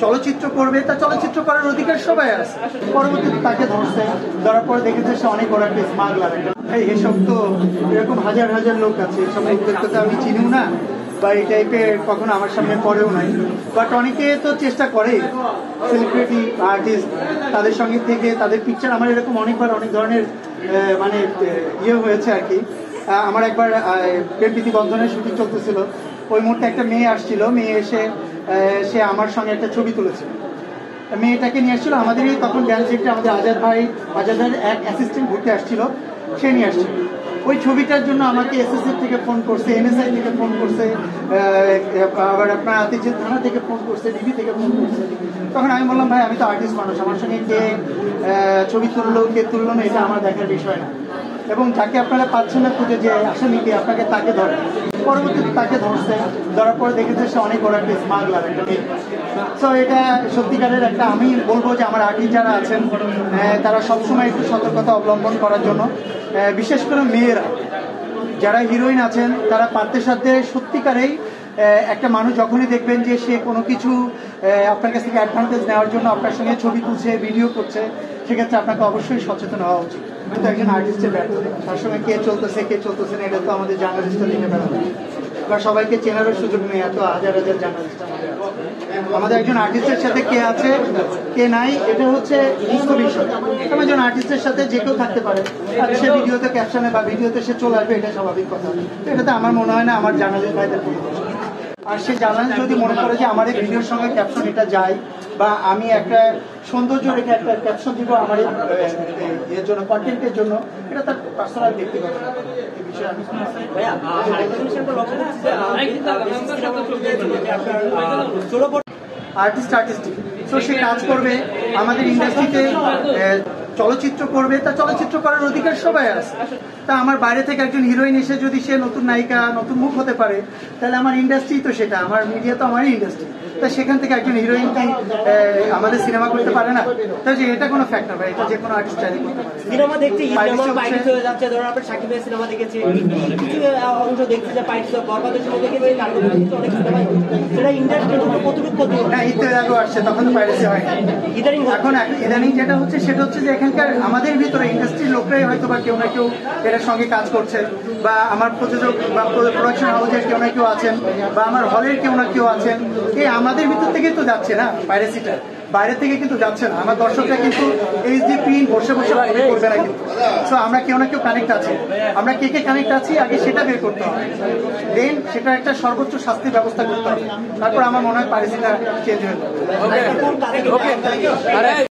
চলচ্চিত্র করবে, তা চলচ্চিত্র করার অধিকার সবাই আছে। পরবর্তীতে তাকে ধরার পরে দেখেছে সে অনেক বড় একটা স্মাগলার। এসব তো এরকম হাজার হাজার লোক আছে, এসব লোকদেরকে তো আমি চিনিও না বা এই টাইপের কখনো আমার সামনে পড়েও নাই। বাট অনেকে তো চেষ্টা করে, সেলিব্রিটি আর্টিস্ট, তাদের সঙ্গে থেকে তাদের পিকচার আমার এরকম অনেকবার অনেক ধরনের মানে ইয়ে হয়েছে আর কি। আমার একবার প্রেমপ্রীতি বন্ধনের শুটিং চলতেছিল, ওই মুহূর্তে একটা মেয়ে আসছিল, মেয়ে এসে সে আমার সঙ্গে একটা ছবি তুলেছিল। মেয়েটাকে নিয়ে আসছিল আমাদেরই তখন ড্যান্স ডিরেক্টর আমাদের আজাদের এক অ্যাসিস্ট্যান্ট ঘুরতে আসছিল, সে নিয়ে আসছিল। ওই ছবিটার জন্য আমাকে এসএসসি থেকে ফোন করছে, এনএসআই থেকে ফোন করছে, আবার আপনার আতিথ্য থানা থেকে ফোন করছে, ডিবি থেকে ফোন করছে। তখন আমি বললাম, ভাই আমি তো আর্টিস্ট মানুষ, আমার সঙ্গে কে ছবি তুললো কে তুললো না এটা আমার দেখার বিষয় না। এবং যাকে আপনারা পাচ্ছেন না খুঁজে, যে আসামিকে আপনাকে তাকে ধরে। পরবর্তীতে তাকে ধরার পরে দেখেছে সে অনেক বড় একটা স্মাগলার একটা মেয়ে। সো এটা সত্যিকারের একটা, আমি বলবো যে আমার আর্টিস্ট যারা আছেন তারা সবসময় একটু সতর্কতা অবলম্বন করার জন্য, বিশেষ করে মেয়েরা যারা হিরোইন আছেন তারা পারতে সাধ্যে সত্যিকারেই একটা মানুষ যখনই দেখবেন যে সে কোনো কিছু আপনার কাছ থেকে অ্যাডভান্টেজ নেওয়ার জন্য আপনার সঙ্গে ছবি তুলছে, ভিডিও করছে, সেক্ষেত্রে আপনাকে অবশ্যই সচেতন হওয়া উচিত। কিন্তু একজন আর্টিস্টের ব্যাপারে তার সঙ্গে কে চলতেছে না এটা তো আমাদের জার্নালিস্টরা লিখে বেড়াবে, বা সবাইকে চেনারও সুযোগ নেই, এত হাজার হাজার জার্নালিস্ট আমাদের একজন আর্টিস্টের সাথে কে আছে কে নাই এটা হচ্ছে মুখ্য বিষয়। একজন আর্টিস্টের সাথে যে কেউ থাকতে পারে, আর সে ভিডিওতে ক্যাপশনে বা ভিডিওতে সে চলে আসবে, এটা স্বাভাবিক কথা। এটাতে আমার মনে হয় না আমার জার্নালিস্ট ভাইদের কোনো দোষ। আর সে জার্নালিস্ট যদি মনে করে যে আমার এই ভিডিওর সঙ্গে ক্যাপশন এটা যায়, বা আমি একটা সৌন্দর্য রেখে একটা ক্যাপশন দিব আমার এর জন্য, কন্টেন্টের জন্য, এটা তার পার্সোনাল ব্যক্তিগত এই বিষয়ে আমি আর্টিস্টই তো সে কাজ করবে। আমাদের ইন্ডাস্ট্রিতে চলচ্চিত্র করবে, তা চলচ্চিত্র করার অধিকার সবাই আছে। তা আমার বাইরে থেকে একজন হিরোইন এসে যদি সে নতুন নায়িকা নতুন মুখ হতে পারে, তাহলে আমার ইন্ডাস্ট্রি তো সেটা, আমার মিডিয়া তো আমারই ইন্ডাস্ট্রি। তা সেখান থেকে একজন হিরোইন কি আমাদের সিনেমা করতে পারে না? তাই এটা কোনো ফ্যাক্ট না ভাই, এটা যে কোনো আর্টিস্ট চাইলে করতে পারে। সিনেমা দেখছি হয়ে যাচ্ছে, ধরুন আপনার সাকিব ভাইয়ের সিনেমা দেখেছি, কিছু অংশ দেখছি যে বরবাদের সময় দেখেছি, তারপর অনেক সিনেমা সেটা ইন্ডাস্ট্রি কতটুকু না, ঈদ তো আগেও আসছে, তখন তো পাইরেসি হয় না। এখন ইদানিং যেটা হচ্ছে সেটা হচ্ছে যে এখানকার আমাদের ভিতরে ইন্ডাস্ট্রির লোকরাই হয়তো বা কেউ না কেউ এটার সঙ্গে কাজ করছে, বা আমার প্রযোজক বা প্রোডাকশন হাউসের কেউ না কেউ আছেন, বা আমার হলের কেউ না কেউ আছেন। এই আমাদের ভিতর থেকেই তো যাচ্ছে না পাইরেসিটা, বাইরে থেকে কিন্তু যাচ্ছে না। আমার দর্শকরা কিন্তু এইচডি প্রিন্ট বসে করবে না কিন্তু। সো আমরা কেউ না কেউ কানেক্ট আছি, আমরা কে কানেক্ট আছি আগে সেটা বের করতে হবে, দেন সেটা একটা সর্বোচ্চ শাস্তির ব্যবস্থা করতে হবে। তারপর আমার মনে হয় পাইরেসিটা চেঞ্জ হয়ে যাবে।